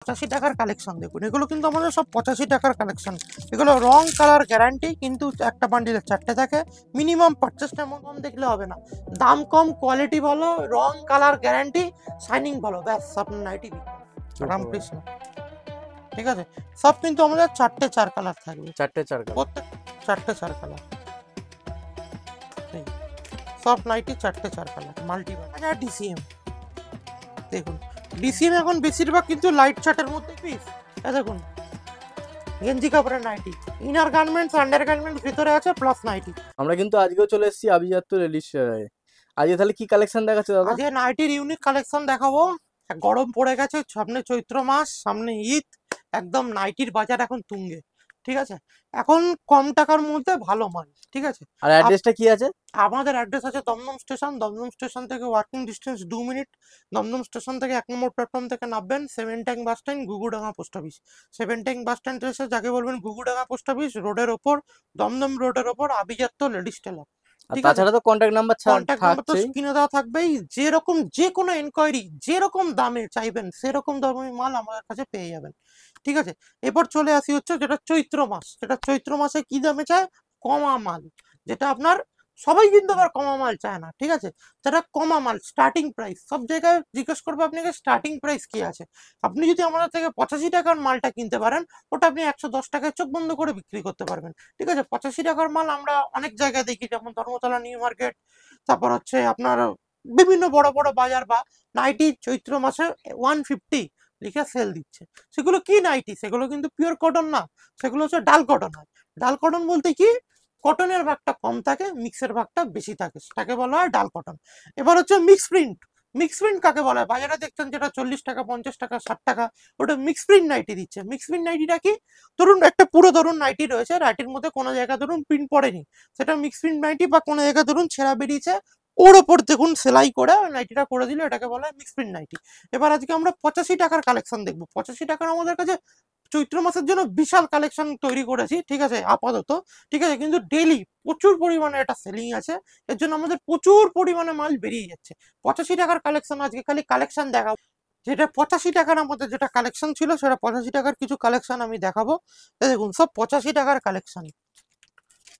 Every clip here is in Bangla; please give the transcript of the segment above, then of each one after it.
85 টাকার কালেকশন দেখুন, এগুলো কিন্তু আমাদের সব 85 টাকার কালেকশন। এগুলো রং কালার গ্যারান্টি, কিন্তু একটা বান্ডিলে 4টে থাকে। মিনিমাম পারচেসটা এমন কম দেখলে হবে না, দাম কম, কোয়ালিটি ভালো, রং কালার গ্যারান্টি, শাইনিং ভালো, ব্যাস আপনার নাইটি রামকৃষ্ণ। ঠিক আছে, সব কিন্তু আমাদের 4টে 4 কালার থাকবে, 4টে 4 কালার, প্রত্যেক 4টে 4 কালার, সব নাইটি 4টে 4 কালার মাল্টি। ডিসিএম দেখুন, ডিসিএম এখন বেশিরভাগ কিন্তু লাইট শার্টের মধ্যে পিস। দেখুন গেঞ্জি কাপড়ের nightie, inner garments under garments ভিতরে আছে, প্লাস নাইটি। আমরা কিন্তু আজকেও চলে এসেছি আভিজাত্য লেডিস ওয়্যারে। আজকে তাহলে কি কালেকশন দেখাচ্ছে দাদা? আজকে নাইটির ইউনিক কালেকশন দেখাবো। গরম পড়ে গেছে, সামনে চৈত্র মাস, সামনে ঈদ, একদম নাইটির বাজার এখন তুঙ্গে। ঠিক আছে, এখন কম টাকার মধ্যে ভালো মাল। ঠিক আছে, আর অ্যাড্রেসটা কি আছে? আমাদের অ্যাড্রেস আছে দমদম স্টেশন। দমদম স্টেশন থেকে walking distance 2 minute. Dum Dum station থেকে 1 নম্বর প্ল্যাটফর্ম থেকে নামবেন, 7 tank bus stand, Ghughudanga post office. 7 tank bus stand এসে যাকে বলবেন ঘুঘুডাঙ্গা পোস্ট অফিস রোডের ওপর, দমদম রোডের ওপর আভিজাত্য লেডিস টেলার। আর ঠিক আছে, তাছাড়া তো কন্ট্যাক্ট নাম্বার কন্ট্যাক্ট নাম্বার তো থাকছেই। স্ক্রিনে দেওয়া থাকবেই। যেরকম যে কোনো এনকোয়ারি, যেরকম দামে চাইবেন সেরকম দামে মাল আমাদের কাছে পেয়ে যাবেন। ঠিক আছে, এরপর চলে আসি হচ্ছে যেটা চৈত্র মাস। যেটা চৈত্র মাসে কি দামে চায়? কমা মাল, যেটা আপনার সবাই কিন্তু আবার কমা মাল চায় না। ঠিক আছে, যেটা কমা মাল, স্টার্টিং প্রাইস, সব জায়গায় জিজ্ঞেস করবো আপনাকে স্টার্টিং প্রাইস কি আছে। আপনি যদি আমাদের থেকে 85 টাকার মালটা কিনতে পারেন, ওটা আপনি 110 টাকায় চোখ বন্ধ করে বিক্রি করতে পারবেন। ঠিক আছে, 85 টাকার মাল আমরা অনেক জায়গায় দেখি, যেমন ধর্মতলা নিউ মার্কেট, তারপর হচ্ছে আপনার বিভিন্ন বড় বড় বাজার বা নাইটি চৈত্র মাসে 150 লিখে সেল দিচ্ছে। সেগুলো কি নাইটি? সেগুলো কিন্তু পিওর কটন না, সেগুলো হচ্ছে ডাল কটন হয়। ডাল কটন বলতে কি, কটনের ভাগটা কম থাকে, মিক্সের ভাগটা বেশি থাকে, সেটাকে বলা হয় ডাল কটন। এবার হচ্ছে মিক্স প্রিন্ট। মিক্স প্রিন্ট কাকে বলা হয়? বাজারে দেখছেন যেটা 40 টাকা, 50 টাকা, 60 টাকা, ওটা মিক্স প্রিন্ট নাইটি দিচ্ছে। মিক্স প্রিন্ট নাইটিটা কি? ধরুন একটা পুরো ধরুন নাইটি রয়েছে, নাইটির মধ্যে কোনো জায়গায় ধরুন প্রিন্ট পড়েনি, সেটা মিক্স প্রিন্ট নাইটি। বা কোনো জায়গায় ধরুন ছেঁড়া বেরিয়েছে, ওর ওপর দেখুন সেলাই করে নাইটিটা করে দিল, এটাকে বলা হয় মিক্স প্রিন্ট নাইটি। এবার আজকে আমরা 85 টাকার কালেকশন দেখবো। 85 টাকার আমাদের কাছে চৈত্র মাসের জন্য বিশাল কালেকশন তৈরি করেছি। ঠিক আছে, আপাতত। ঠিক আছে, কিন্তু ডেইলি প্রচুর পরিমাণে এটা সেলিং আছে, এর জন্য আমাদের প্রচুর পরিমাণে মাল বেরিয়ে যাচ্ছে। 85 টাকার কালেকশন আজকে খালি কালেকশন দেখাবো। যেটা 85 টাকার আমাদের যেটা কালেকশন ছিল, সেটা 85 টাকার কিছু কালেকশন আমি দেখাবো। দেখুন সব 85 টাকার কালেকশন,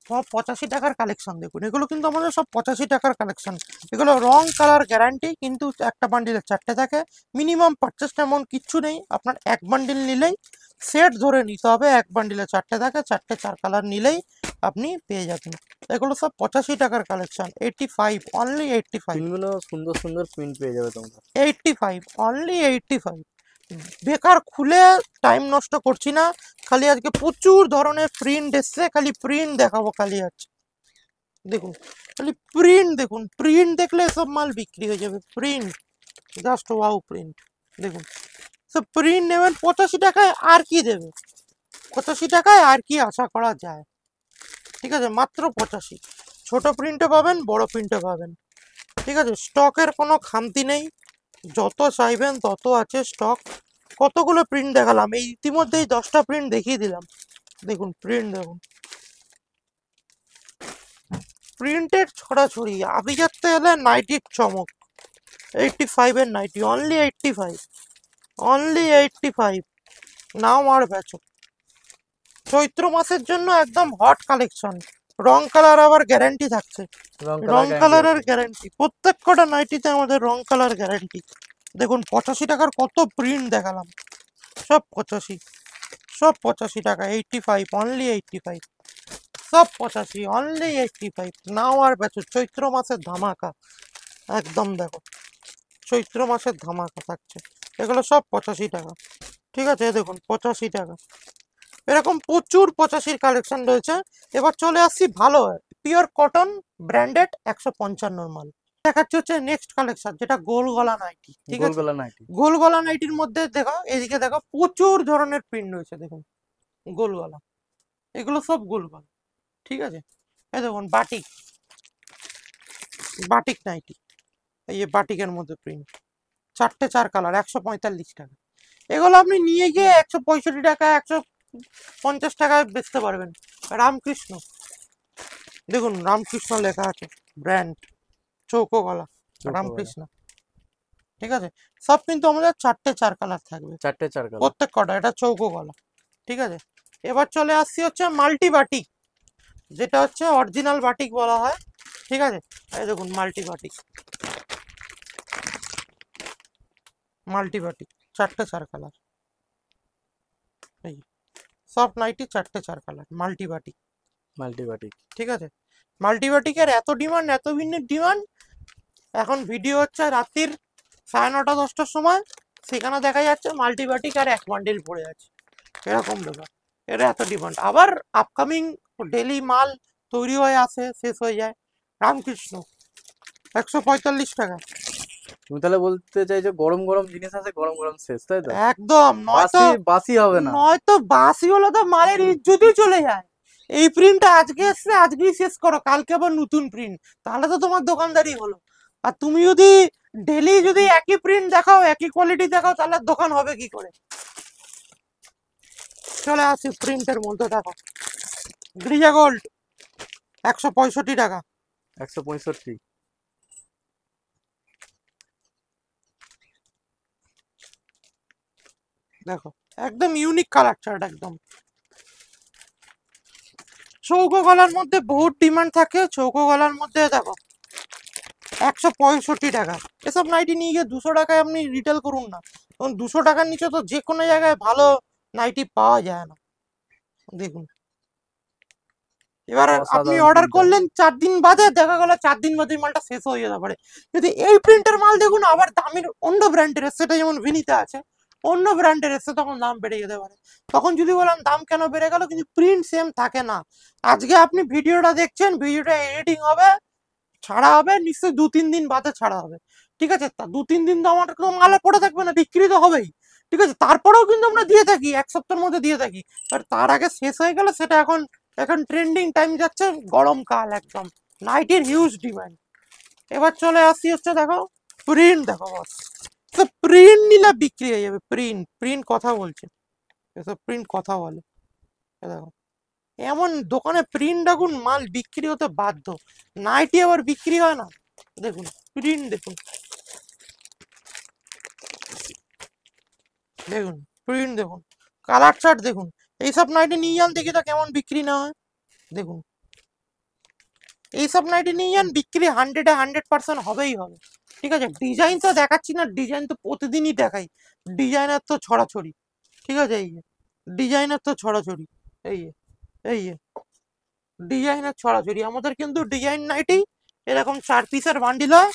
সব 85 টাকার কালেকশন দেখুন, এগুলো কিন্তু আমাদের সব 85 টাকার কালেকশন। এগুলো রং কালার গ্যারান্টি, কিন্তু একটা বান্ডিলে 4টে থাকে। মিনিমাম পারচেসটা এমন কিচ্ছু নেই, আপনার এক বান্ডিল নিলেই সেট ধরে নিতে হবে, এক বান্ডিলে 4টে থাকে, 4টে 4 কালার নিলেই আপনি পেয়ে যাবেন। এগুলো সব 85 টাকার কালেকশন। 85, অনলি 85। প্রিন্টগুলো সুন্দর সুন্দর প্রিন্ট পেয়ে যাবে তোমরা। 85, অনলি 85। বেকার খুলে টাইম নষ্ট করছি না, খালি আজকে প্রচুর ধরনের প্রিন্ট এসছে, খালি প্রিন্ট দেখাবো খালি আছে। দেখুন খালি প্রিন্ট দেখুন, প্রিন্ট দেখলে সব মাল বিক্রি হয়ে যাবে। প্রিন্ট, জাস্ট ওয়াও প্রিন্ট দেখুন। সব প্রিন্ট নেবেন 85 টাকায়, আর কি দেবে? 85 টাকায় আর কি আশা করা যায়? ঠিক আছে, মাত্র 85। ছোট প্রিন্টও পাবেন, বড় প্রিন্টও পাবেন। ঠিক আছে, স্টকের কোনো খামতি নেই, যত চাইবেন তত আছে স্টক। কতগুলো প্রিন্ট দেখালাম, এই ইতিমধ্যেই 10টা প্রিন্ট দেখিয়ে দিলাম। দেখুন প্রিন্ট দেখুন, প্রিন্টের ছড়াছড়ি। আভিজাত্যে এলে নাইটির চমক। 85 এর নাইটি, অনলি 85, অনলি 85। নাও আর বেচো। চৈত্র মাসের জন্য একদম হট কালেকশন। রং কালার আবার গ্যারান্টি থাকছে, রং কালারের গ্যারান্টি। প্রত্যেক কটা নাইটিতে আমাদের রং কালার গ্যারান্টি। দেখুন 85 টাকার কত প্রিন্ট দেখালাম, সব 85, সব 85 টাকা। 85, অনলি 85, সব 85, অনলি 85। নাও আর বেচো, চৈত্র মাসের ধামাকা একদম। দেখো চৈত্র মাসের ধামাকা থাকছে, এগুলো সব 85 টাকা। ঠিক আছে, দেখুন 85 টাকা। এরকম প্রচুর 85-র কালেকশন রয়েছে। এবার চলে আসছি ভালো পিওর কটন ব্র্যান্ডেড 155 মাল দেখাচ্ছে। হচ্ছে নেক্সট কালেকশন, যেটা গোল গলা নাইটি। ঠিক আছে, গোলগলা নাইটি। গোল গলা নাইটির মধ্যে দেখো, এদিকে দেখো প্রচুর ধরনের প্রিন্ট রয়েছে। দেখুন গোল গলা, এগুলো সব গোল গলা। ঠিক আছে, এই দেখুন বাটিক, বাটিক নাইটি, এই যে বাটিকের মধ্যে প্রিন্ট, 4টে 4 কালার, 145 টাকা। এগুলো আপনি নিয়ে গিয়ে 165 টাকা, 150 টাকায় বেচতে পারবেন। রামকৃষ্ণ, দেখুন রামকৃষ্ণ লেখা আছে, ব্র্যান্ড, চৌকো গলা, রামকৃষ্ণ। ঠিক আছে, সব কিন্তু আমাদের 4টে 4 কালার থাকবে, 4টে 4 কালার। প্রত্যেক কটা, এটা চৌকো গলা। ঠিক আছে, এবার চলে আসছি হচ্ছে মাল্টি বাটিক, যেটা হচ্ছে অরিজিনাল বাটিক বলা হয়। ঠিক আছে, এই দেখুন মাল্টি বাটিক, মাল্টি বাটিক 4টে 4 কালার, এই সফট নাইটি 4টে 4 কালার মাল্টি বাটিক। মাল্টিবাটিক। ঠিক আছে, মাল্টিবাটিকের এত ডিমান্ড, এত ডিমান্ড, এখন ভিডিও হচ্ছে রাত্রির 9:30 10টার সময়, সেখানে দেখা যাচ্ছে মাল্টিবাটিক আর 1 বান্ডিল পড়ে আছে, এরকম ব্যাপার, এর এত ডিমান্ড। আবার আপকামিং ডেলি মাল তৈরি হয়ে আসে, শেষ হয়ে যায়। রামকৃষ্ণ 145 টাকা। তুমি তাহলে বলতে চাইছো গরম গরম জিনিস আছে, গরম গরম শেষ, তাই তো? একদম, নয়তো বাসি বাসি হবে না। নয়তো বাসি হলে তো মালের ইজ্জতই চলে যায়। এই প্রিন্টটা আজকে এসছে, আজকেই শেষ করো, কালকে আবার নতুন প্রিন্ট, তাহলে তো তোমার দোকানদারি হলো। আর তুমি যদি ডেলি যদি একই প্রিন্ট দেখাও, একই কোয়ালিটি দেখাও, তাহলে দোকান হবে কি করে? চলে আসি প্রিন্টের মধ্যে, দেখো গ্রিজা গোল্ড 165 টাকা। 165। দেখো একদম ইউনিক কালার চার্ট, একদম চৌকো গলার মধ্যে বহুত ডিমান্ড থাকে, চৌকো গলার মধ্যে দেখো 165 টাকা। এসব নাইটি নিয়ে গিয়ে 200 টাকায় আপনি রিটেল করুন না, কারণ 200 টাকার নিচে তো যে কোনো জায়গায় ভালো নাইটি পাওয়া যায় না। দেখুন, এবার আপনি অসাধারণ অর্ডার প্রিন্টার। করলেন 4 দিন বাদে, দেখা গেল 4 দিন বাদে মালটা শেষ হয়ে যেতে পারে। যদি এই প্রিন্টের মাল দেখুন, আবার দামের অন্য ব্র্যান্ডের এসে, সেটা যেমন ভিনিতে আছে, অন্য ব্র্যান্ডের এসে, তখন দাম বেড়ে যেতে পারে। তখন যদি বললাম দাম কেন বেড়ে গেল, কিন্তু প্রিন্ট সেম থাকে না। আজকে আপনি ভিডিওটা দেখছেন, ভিডিওটা এডিটিং হবে, ছাড়া হবে নিশ্চয়ই 2-3 দিন বাদে ছাড়া হবে। ঠিক আছে, তা 2-3 দিন তো আমার তো মালে পড়ে থাকবে না, বিক্রি তো হবেই। ঠিক আছে, তারপরেও কিন্তু আমরা দিয়ে থাকি, 1 সপ্তাহের মধ্যে দিয়ে থাকি। আর তার আগে শেষ হয়ে গেলে সেটা এখন, এখন ট্রেন্ডিং টাইম যাচ্ছে, গরমকাল একদম, নাইটের হিউজ ডিমান্ড। এবার চলে আসছি হচ্ছে, দেখো প্রিন্ট, দেখো বস, তো প্রিন্ট নিলে বিক্রি হয়ে যাবে, প্রিন্ট, প্রিন্ট কথা বলছে, এসব প্রিন্ট কথা বলে। এ দেখো, এমন দোকানে প্রিন্ট দেখুন, মাল বিক্রি হতে বাধ্য, নাইটি আবার বিক্রি হয় না। দেখুন প্রিন্ট, দেখুন, দেখুন প্রিন্ট, দেখুন কালার চার্ট, দেখুন এইসব নাইটি নিয়ে যান, দেখি তো কেমন বিক্রি না হয়। দেখুন এইসব নাইটি নিয়ে যান, বিক্রি 100% হবেই হবে। ঠিক আছে, ডিজাইন তো দেখাচ্ছি না, ডিজাইন তো প্রতিদিনই দেখাই, ডিজাইনের তো ছড়াছড়ি। ঠিক আছে, এই যে ডিজাইনের তো ছড়াছড়ি, এই যে, এই যে ডিজাইনের ছড়াছড়ি, আমাদের কিন্তু ডিজাইন নাইটি এরকম 4 পিসের বান্ডিল হয়,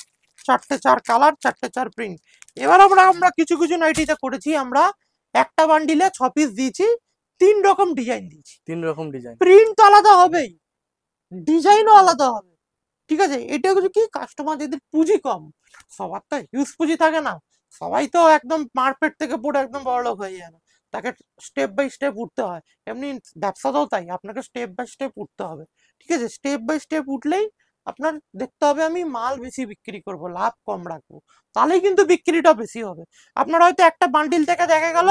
4টে 4 কালার, 4টে 4 প্রিন্ট। এবার আমরা কিছু কিছু নাইটিতে করেছি, আমরা একটা বান্ডিলে 6 পিস দিয়েছি, 3 রকম ডিজাইন দিয়েছি। 3 রকম ডিজাইন। প্রিন্ট তো আলাদা হবেই, ডিজাইনও আলাদা হবে। ঠিক আছে, এটা হচ্ছে কি, কাস্টমার যদি পুঁজি কম, সবার তো হিউজ পুঁজি থাকে না, সবাই তো একদম মার্কেট থেকে পুরো একদম বড়লোক হয়ে যায় না, তাকে স্টেপ বাই স্টেপ উঠতে হয়। এমনি ব্যবসাতেও তাই, আপনাকে স্টেপ বাই স্টেপ উঠতে হবে। ঠিক আছে, স্টেপ বাই স্টেপ উঠলেই আপনার দেখতে হবে আমি মাল বেশি বিক্রি করব, লাভ কম রাখবো, তাহলেই কিন্তু বিক্রিটা বেশি হবে। আপনার হয়তো একটা বান্ডিল থেকে দেখা গেল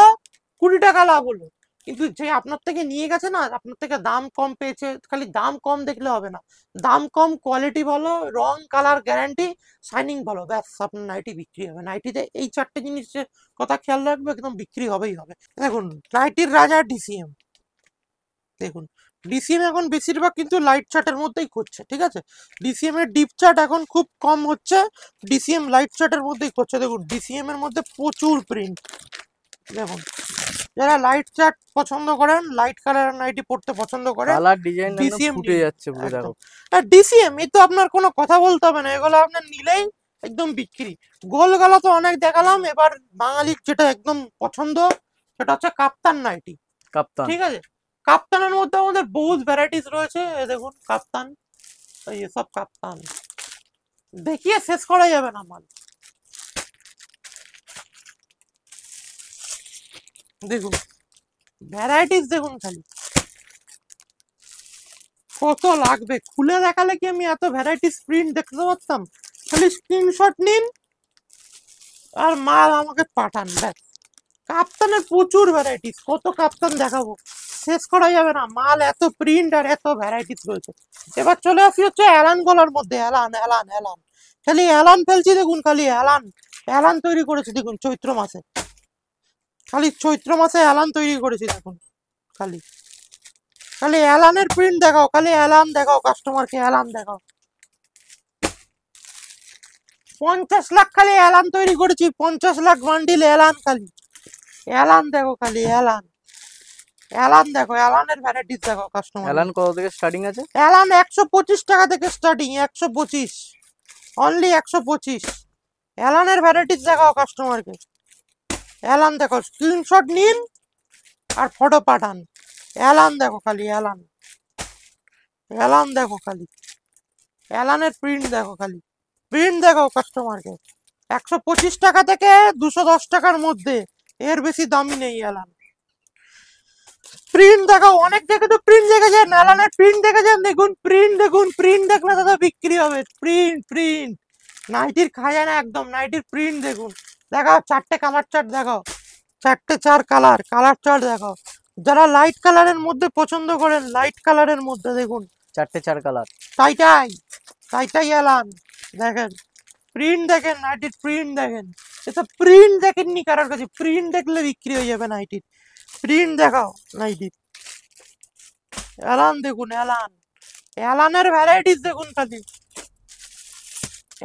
20 টাকা লাভ হলো, কিন্তু যে আপনার থেকে নিয়ে গেছে না, আপনার থেকে দাম কম পেয়েছে, খালি দাম কম দেখলে হবে না, দাম কম, কোয়ালিটি ভালো, রং কালার গ্যারান্টি, শাইনিং ভালো, ব্যাস আপনার নাইটি বিক্রি হবে। নাইটিতে এই 4টে জিনিসের কথা খেয়াল রাখবে, একদম বিক্রি হবেই হবে। দেখুন নাইটির রাজা ডিসিএম, দেখুন ডিসিএম এখন বেশিরভাগ কিন্তু লাইট চার্টের মধ্যেই করছে। ঠিক আছে, ডিসিএম এর ডিপ চার্ট এখন খুব কম হচ্ছে, ডিসিএম লাইট চার্টের মধ্যেই করছে। দেখুন ডিসিএম এর মধ্যে প্রচুর প্রিন্ট, দেখুন যারা লাইট চার্ট পছন্দ করেন, লাইট কালার নাইটি পড়তে পছন্দ করেন, কালার ডিজাইন একদম ডিসিএম ফুটে যাচ্ছে পুরো, দেখো। একদম ডিসিএম, এই তো আপনার কোনো কথা বলতে হবে না, এগুলো আপনার নিলেই একদম বিক্রি। গোল গলা তো অনেক দেখালাম, এবার বাঙালির যেটা একদম পছন্দ, সেটা হচ্ছে কাপ্তান নাইটি। কাপ্তান। ঠিক আছে, কাপ্তানের মধ্যে আমাদের বহুত ভ্যারাইটিস রয়েছে, এই দেখুন কাপ্তান, এই সব কাপ্তান, দেখিয়ে শেষ করা যাবে না মাল। দেখুন ভ্যারাইটিস, দেখুন খালি কত লাগবে, খুলে দেখালে কি আমি এত ভ্যারাইটিস প্রিন্ট দেখতে পারতাম? খালি স্ক্রিনশট নিন আর মাল আমাকে পাঠান, ব্যাস। কাপ্তানের প্রচুর ভ্যারাইটিস, কত কাপ্তান দেখাবো, শেষ করা যাবে না, মাল এত প্রিন্ট আর এত ভ্যারাইটিস রয়েছে। এবার চলে আসি হচ্ছে অ্যালান গলার মধ্যে, অ্যালান অ্যালান অ্যালান, খালি অ্যালান ফেলছি, দেখুন খালি অ্যালান, অ্যালান তৈরি করেছি দেখুন চৈত্র মাসে, খালি চৈত্র মাসে অ্যালান তৈরি করেছি দেখুন। খালি খালি অ্যালানের প্রিন্ট দেখাও, খালি অ্যালান দেখাও, কাস্টমারকে অ্যালান দেখাও। 50 লাখ খালি অ্যালান তৈরি করেছি, 50 লাখ বান্ডিল অ্যালান। খালি অ্যালান দেখো, খালি অ্যালান। অ্যালান দেখো, অ্যালানের ভ্যারাইটিস দেখো কাস্টমার। অ্যালান কত থেকে স্টার্টিং আছে? অ্যালান 125 টাকা থেকে স্টার্টিং, 125, অনলি 125। অ্যালানের ভ্যারাইটিস দেখাও কাস্টমারকে। অ্যালান দেখো, স্ক্রিনশট নিন আর ফটো পাঠান। অ্যালান দেখো, খালি অ্যালান। অ্যালান দেখো, খালি অ্যালানের প্রিন্ট দেখো, খালি প্রিন্ট দেখো কাস্টমারকে। 125 টাকা থেকে 210 টাকার মধ্যে, এর বেশি দামি নেই অ্যালান। প্রিন্ট দেখাও, অনেক জায়গায় তো প্রিন্ট দেখেছেন, অ্যালানের প্রিন্ট দেখেছেন, দেখুন প্রিন্ট দেখুন, প্রিন্ট দেখলে দাদা বিক্রি হবে। প্রিন্ট প্রিন্ট নাইটির খায় না একদম, নাইটির প্রিন্ট দেখুন। দেখাও 4টে কালার চার্ট দেখাও, 4 কালার চার্ট দেখাও। যারা লাইট কালারের মধ্যে পছন্দ করেন, লাইট কালারের মধ্যে দেখুন 4 কালার। টাইটাই অ্যালান দেখেন, প্রিন্ট দেখেন, নাইটির প্রিন্ট দেখেন। এটা প্রিন্ট দেখেননি কারোর কাছে, প্রিন্ট দেখলে বিক্রি হয়ে যাবে নাইটির। প্রিন্ট দেখাও নাইটির। অ্যালান দেখুন, অ্যালানের ভ্যারাইটিস দেখুন, খালি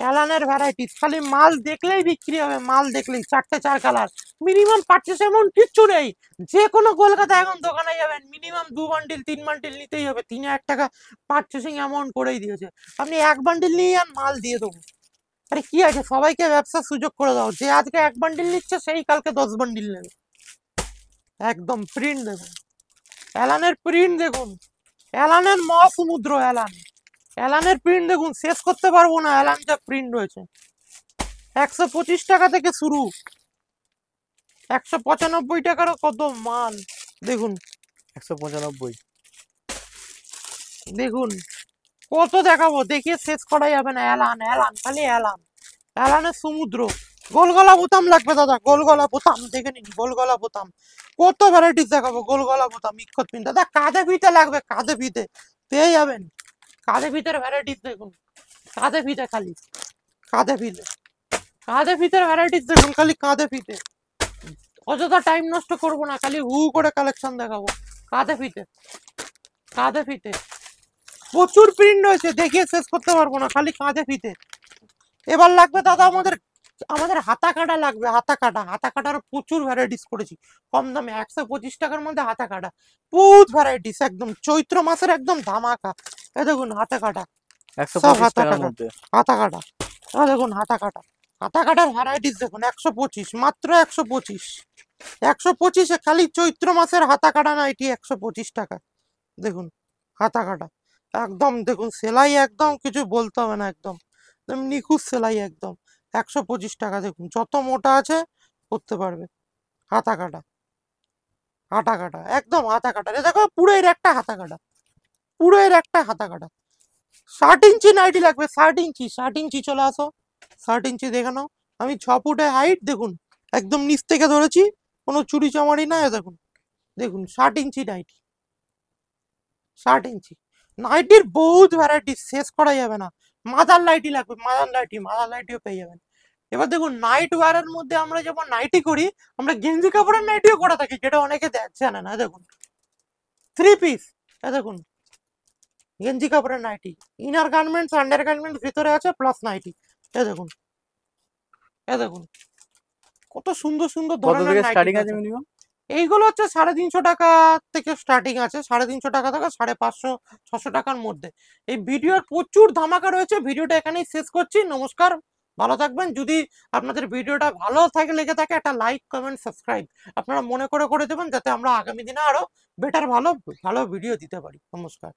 অ্যালানের ভ্যারাইটিস। খালি মাল দেখলেই বিক্রি হবে, মাল দেখলেই। 4 কালার। মিনিমাম পারচেস অ্যামাউন্ট কিচ্ছু নেই। যে কোনো কলকাতা এখন দোকানে যাবেন, মিনিমাম 2 বান্ডিল 3 বান্ডিল নিতেই হবে। 3000 টাকা পারচেসিং অ্যামাউন্ট করেই দিয়েছে। আপনি 1 বান্ডিল নিয়ে যান, মাল দিয়ে দেবো। আরে কি আছে, সবাইকে ব্যবসার সুযোগ করে দাও। যে আজকে 1 বান্ডিল নিচ্ছে, সেই কালকে 10 বান্ডিল নেবে। একদম প্রিন্ট দেখুন, অ্যালানের প্রিন্ট দেখুন। অ্যালানের মহাসমুদ্র অ্যালান। অ্যালানের প্রিন্ট দেখুন, শেষ করতে পারবো না। অ্যালান যা প্রিন্ট রয়েছে। 125 টাকা থেকে শুরু, 195 টাকারও কত মাল দেখুন। 195। দেখুন কত দেখাবো, দেখিয়ে শেষ করা যাবে না। অ্যালান খালি অ্যালানের সমুদ্র। গোলগলা বোতাম লাগবে দাদা, গোলগলা বোতাম দেখে নিন, গোলগলা বোতাম। কত ভ্যারাইটিস দেখাবো, গোলগলা বোতাম, ইক্ষত পিন। দাদা কাঁধে ফিতে লাগবে, কাঁধে ফিতে পেয়ে যাবেন। কাঁধে ফিতের ভ্যারাইটিস দেখুন, কাঁধে ফিতে, খালি কাঁধে ফিতে, কাঁধে ফিতের ভ্যারাইটিস দেখুন, খালি কাঁধে ফিতে। অযথা টাইম নষ্ট করবো না, খালি হু করে কালেকশন দেখাবো। কাঁধে ফিতে, কাঁধে ফিতে প্রচুর প্রিন্ট রয়েছে, দেখিয়ে শেষ করতে পারবো না। খালি কাঁধে ফিতে। এবার লাগবে দাদা আমাদের আমাদের হাতা কাটা লাগবে, হাতা কাটার প্রচুর ভ্যারাইটিস করেছি কম দামে। 125 টাকার মধ্যে হাতা কাটা, বহুত ভ্যারাইটিস। একদম চৈত্র মাসের একদম ধামাকা। এ দেখুন হাতা কাটা, সব 125 হাতা টাকার কাটা, মধ্যে। হাতা কাটা। দেখুন হাতা কাটার ভ্যারাইটিস দেখুন। 125, মাত্র 125। 125-এ খালি চৈত্র মাসের হাতা কাটা নাইটি 125 টাকা। দেখুন হাতা কাটা একদম, দেখুন সেলাই একদম কিছু বলতে হবে না, একদম নিখুঁত সেলাই একদম। 125 টাকা দেখুন, যত মোটা আছে করতে পারবে। হাতা কাটা, একদম হাতা কাটা। এ দেখো পুরো এর একটা হাতা কাটা, পুরো এর একটা হাতা কাটা। 60 ইঞ্চি নাইটি লাগবে, 60 ইঞ্চি, 60 ইঞ্চি চলে আসো। 60 ইঞ্চি দেখে নাও। আমি 6 ফুটে হাইট দেখুন, একদম নিচ থেকে ধরেছি, কোনো চুরি চামারি না। দেখুন দেখুন 60 ইঞ্চি নাইটি, 60 ইঞ্চি নাইটির বহুত ভ্যারাইটি, শেষ করা যাবে না। মাদার লাইটি লাগবে, মাদার লাইটিও পেয়ে যাবেন। এবার দেখুন নাইট ওয়্যারের মধ্যে আমরা যখন নাইটি করি, আমরা গেঞ্জি কাপড়ের নাইটিও করে থাকি, যেটা অনেকে জানে না। দেখুন 3 পিস, দেখুন গেঞ্জি কাপড়ের nightie, inner garments under garments ভিতরে আছে, প্লাস নাইটি। দেখুন দেখুন কত সুন্দর সুন্দর কত ধরনের থেকে নাইটি স্টার্টিং আছে আছে। মিনিমাম? এইগুলো হচ্ছে 350 টাকা থেকে স্টার্টিং আছে, 350 টাকা থেকে 550 600 টাকার মধ্যে। এই ভিডিওর প্রচুর ধামাকা রয়েছে। ভিডিওটা এখানেই শেষ করছি। নমস্কার, ভালো থাকবেন। যদি আপনাদের ভিডিওটা ভালো লেগে থাকে, একটা লাইক কমেন্ট সাবস্ক্রাইব আপনারা মনে করে দেবেন, যাতে আমরা আগামী দিনে আরো বেটার ভালো ভালো ভিডিও দিতে পারি। নমস্কার।